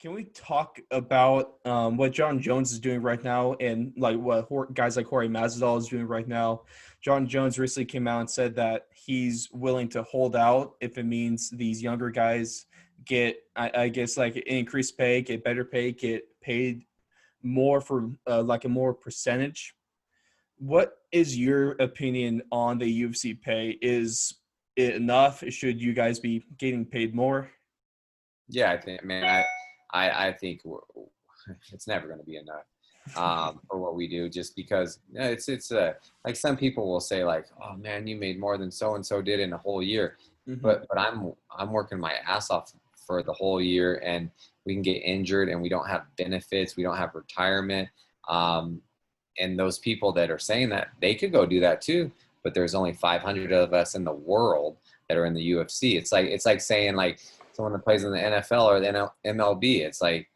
Can we talk about what Jon Jones is doing right now and like what guys like Jorge Masvidal is doing right now? Jon Jones recently came out and said that he's willing to hold out if it means these younger guys get, I guess, like increased pay, get better pay, get paid more for like a more percentage. What is your opinion on the UFC pay? Is it enough? Should you guys be getting paid more? Yeah, I think, man, I think it's never going to be enough for what we do, just because it's like some people will say like, oh man, you made more than so and so did in a whole year, Mm-hmm. but I'm working my ass off for the whole year, and we can get injured, and we don't have benefits, we don't have retirement, and those people that are saying that, they could go do that too, but there's only 500 of us in the world that are in the UFC. It's like saying like someone that plays in the NFL or the MLB. It's like,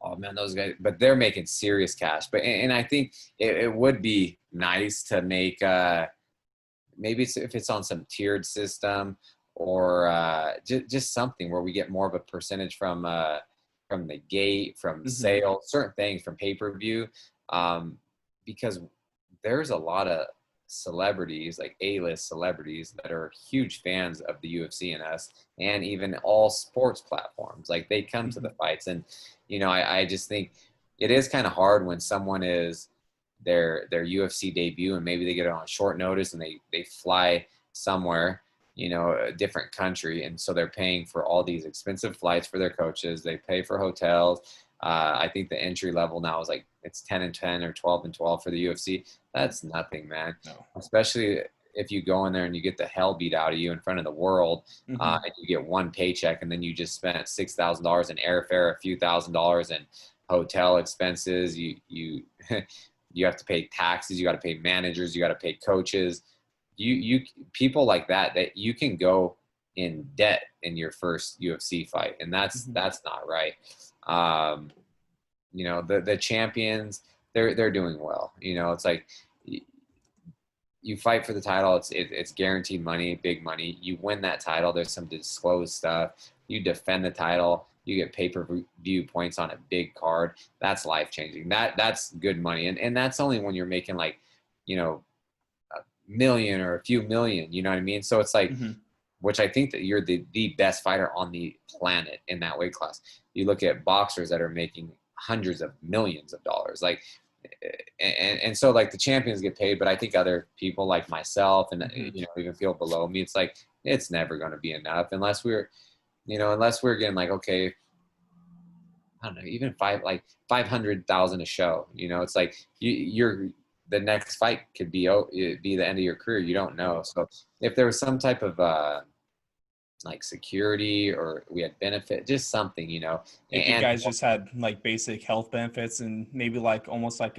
oh man, those guys, but they're making serious cash. And I think it would be nice to make maybe if it's on some tiered system, or just something where we get more of a percentage from the gate, from Mm-hmm. sales, certain things, from pay-per-view, because there's a lot of celebrities, like A-list celebrities, that are huge fans of the UFC and us, and even all sports platforms. Like, they come to Mm-hmm. the fights, and I just think it is kind of hard when someone is their UFC debut, and maybe they get it on short notice, and they fly somewhere, a different country, and so they're paying for all these expensive flights for their coaches. They pay for hotels. I think the entry level now is like it's 10 and 10 or 12 and 12 for the UFC. That's nothing, man. No. Especially if you go in there and you get the hell beat out of you in front of the world, Mm-hmm. and you get one paycheck, and then you just spent $6,000 in airfare, a few $1,000s in hotel expenses. You you have to pay taxes. You got to pay managers. You got to pay coaches. You people like that you can go in debt in your first UFC fight, and that's Mm-hmm. that's not right. The champions, they're doing well. It's like you fight for the title. It's guaranteed money, big money. You win that title, there's some disclosed stuff. You defend the title, you get pay-per-view points on a big card. That's life-changing. That's good money, and that's only when you're making like, a million or a few million. You know what I mean? So it's like, Mm-hmm. which I think that you're the best fighter on the planet in that weight class. You look at boxers that are making hundreds of millions of dollars, like, and so like the champions get paid, but I think other people like myself and Mm-hmm. even feel below me, it's like it's never going to be enough unless we're getting like, okay, I don't know, even 500,000 a show. It's like you're the next fight could be the end of your career. You don't know. So if there was some type of like security, or we had benefit, just something, If you and guys just had like basic health benefits and maybe like almost like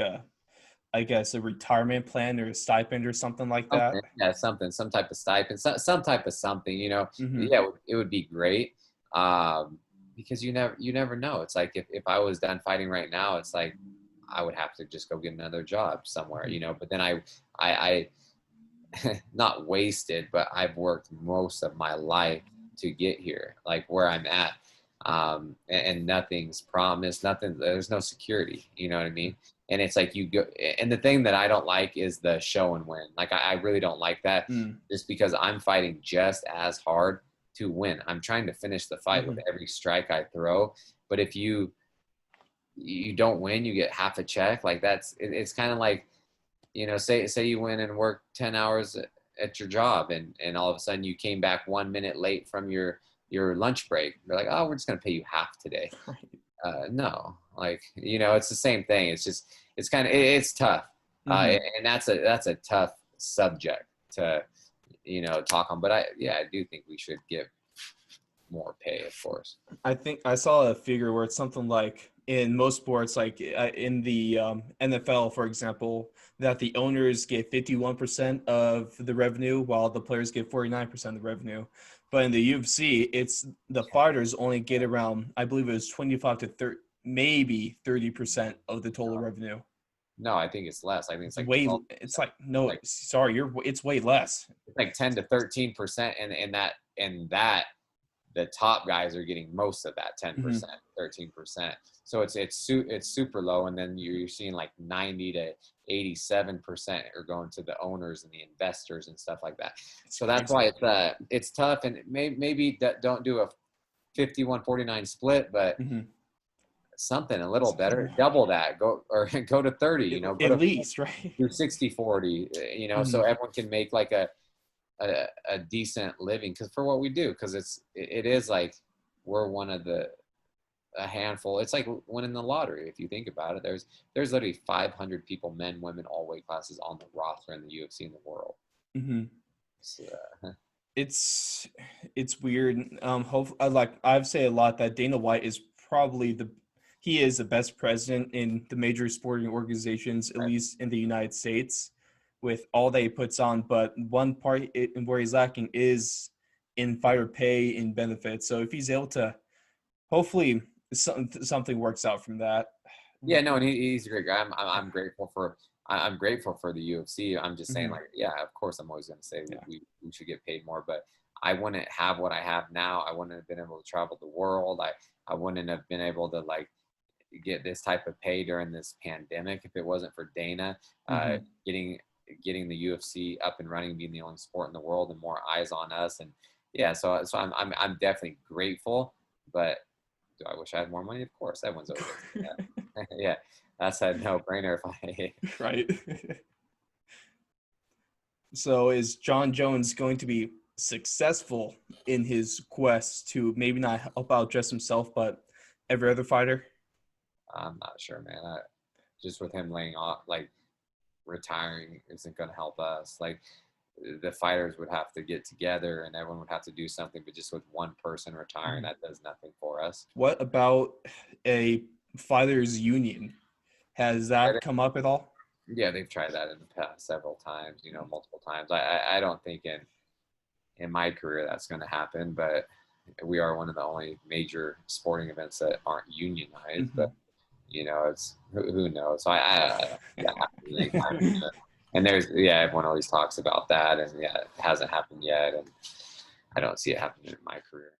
I guess, a retirement plan or a stipend or something like that. something, yeah, something, some type of stipend, some type of something, Mm-hmm. yeah, it would be great. Because you never know. It's like if I was done fighting right now, it's like I would have to just go get another job somewhere, but then I not wasted, but I've worked most of my life to get here, like where I'm at. And nothing's promised, nothing, there's no security, you know what I mean? And it's like you go, and the thing that I don't like is the show and win. Like, I really don't like that, Mm. just because I'm fighting just as hard to win. I'm trying to finish the fight with Mm-hmm. every strike I throw. But if you don't win, you get half a check. Like, it's kind of like, say you went and worked 10 hours at your job, and all of a sudden you came back 1 minute late from your lunch break. They're like, oh, we're just going to pay you half today. Right. No, like, it's the same thing. It's just, it's tough. Mm-hmm. And that's a tough subject to, talk on. But I do think we should give more pay, of course. I think I saw a figure where it's something like in most sports, like in the NFL, for example, that the owners get 51% of the revenue while the players get 49% of the revenue. But in the UFC, it's the fighters only get around, I believe it was 25 to 30, maybe 30% of the total revenue. No, I think it's less. I think it's It's like way, it's 12%. like, no, Like, sorry, it's way less. it's like 10 to 13%, and that the top guys are getting most of that 10%, Mhm. 13%. So it's super low. And then you're seeing like 90 to 87% are going to the owners and the investors and stuff like that. It's So that's crazy. why it's tough. And maybe don't do a 51-49 split, but Mhm. something a little better, double that, go or go to 30, go At to least, right? do 60-40, so Mhm. everyone can make like a decent living, because for what we do, because it is like we're one of a handful. It's like winning the lottery. If you think about it, there's literally 500 people, men, women, all weight classes on the roster in the UFC in the world. Mhm. So, It's it's weird. Like I've said a lot that Dana White is probably he is the best president in the major sporting organizations, at right. least in the United States, with all that he puts on. But one part where he's lacking is in fighter pay and benefits. So if he's able to, hopefully, something works out from that. Yeah, no, and he's a great guy. I'm grateful for I'm grateful for the UFC. I'm just saying, Mhm. like, yeah, of course, I'm always going to say Yeah. we should get paid more, but I wouldn't have what I have now. I wouldn't have been able to travel the world. I wouldn't have been able to like get this type of pay during this pandemic if it wasn't for Dana Hmm. getting the UFC up and running, being the only sport in the world, and more eyes on us. And yeah, so I'm definitely grateful, but do I wish I had more money? Of course, everyone's always going to say that. Yeah, that's a no-brainer. If I Right. So is Jon Jones going to be successful in his quest to maybe not help out just himself, but every other fighter? I'm not sure, man. Just with him laying off, like retiring, isn't going to help us. Like the fighters would have to get together, and everyone would have to do something. But just with one person retiring, Mhm. that does nothing for us. What about a fighters union? Has that come up at all? Yeah, they've tried that in the past several times, multiple times. I don't think in my career that's going to happen, but we are one of the only major sporting events that aren't unionized. But Mhm. it's who knows. So I don't see that happening anytime soon. And everyone always talks about that, and yeah, it hasn't happened yet, and I don't see it happening in my career.